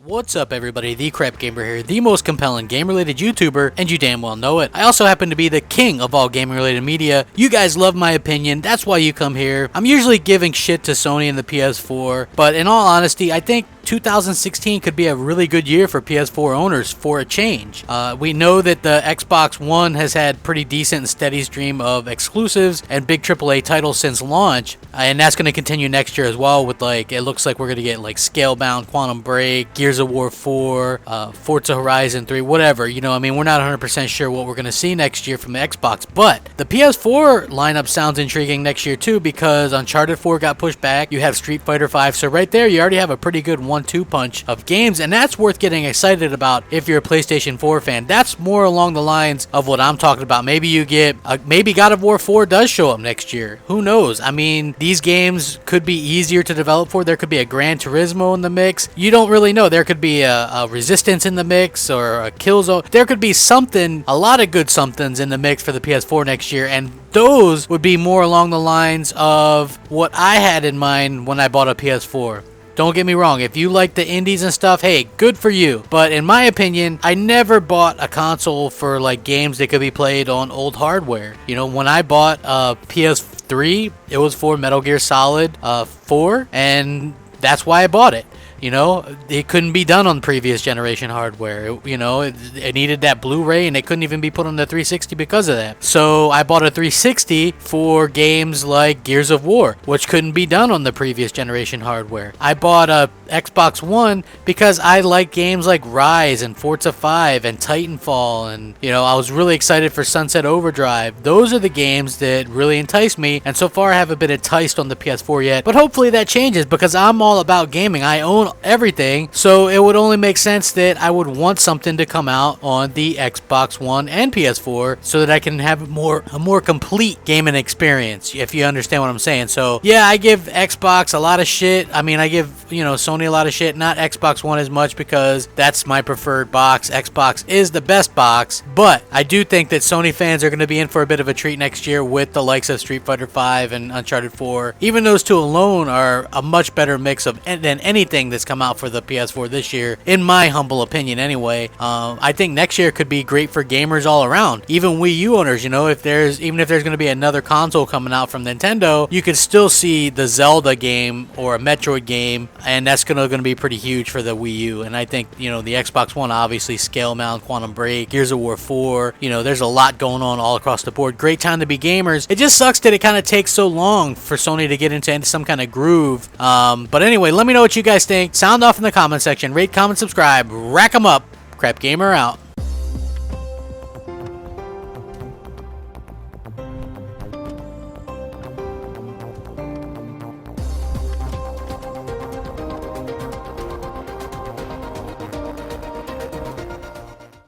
What's up everybody, the Crap Gamer here, the most compelling game-related YouTuber, and you damn well know it. I also happen to be the king of all gaming-related media. You guys love my opinion, that's why you come here. I'm usually giving shit to Sony and the PS4, but in all honesty, I think 2016 could be a really good year for PS4 owners for a change. We know that the Xbox One has had pretty decent and steady stream of exclusives and big AAA titles since launch, and that's going to continue next year as well with it looks like we're going to get Scalebound, Quantum Break, Gears of War 4, Forza Horizon 3, whatever. We're not 100% sure what we're going to see next year from the Xbox, but the PS4 lineup sounds intriguing next year too because Uncharted 4 got pushed back, you have Street Fighter 5, so right there you already have a pretty good 1-2 punch of games, and that's worth getting excited about if you're a PlayStation 4 fan. That's more along the lines of what I'm talking about. Maybe you get, maybe God of War 4 does show up next year. Who knows? These games could be easier to develop for. There could be a Gran Turismo in the mix. You don't really know. There could be a Resistance in the mix or a Killzone. There could be something, a lot of good somethings in the mix for the PS4 next year, and those would be more along the lines of what I had in mind when I bought a PS4. Don't get me wrong, if you like the indies and stuff, hey, good for you. But in my opinion, I never bought a console for games that could be played on old hardware. When I bought a PS3, it was for Metal Gear Solid 4, and that's why I bought it. It couldn't be done on previous generation hardware. It needed that Blu-ray, and it couldn't even be put on the 360 because of that. So I bought a 360 for games like Gears of War, which couldn't be done on the previous generation hardware. I bought a Xbox One because I like games like Rise and Forza 5 and Titanfall, and I was really excited for Sunset Overdrive. Those are the games that really enticed me, and so far I haven't been enticed on the PS4 yet, but hopefully that changes because I'm all about gaming. I own everything, so it would only make sense that I would want something to come out on the Xbox One and PS4 so that I can have a more complete gaming experience, if you understand what I'm saying. So yeah, I give Xbox a lot of shit. I give Sony a lot of shit, not Xbox One as much because that's my preferred box. Xbox is the best box, but I do think that Sony fans are going to be in for a bit of a treat next year with the likes of Street Fighter 5 and Uncharted 4. Even those two alone are a much better mix than anything that's come out for the PS4 this year, in my humble opinion anyway. I think next year could be great for gamers all around, even Wii U owners. Even if there's going to be another console coming out from Nintendo, you could still see the Zelda game or a Metroid game, and that's going to be pretty huge for the Wii U. And I think the Xbox One, obviously Scalebound, Quantum Break, Gears of War 4, there's a lot going on all across the board. Great time to be gamers. It just sucks that it kind of takes so long for Sony to get into some kind of groove. But anyway, let me know what you guys think. Sound off in the comment section. Rate, comment, subscribe. Rack 'em up. Crap Gamer out.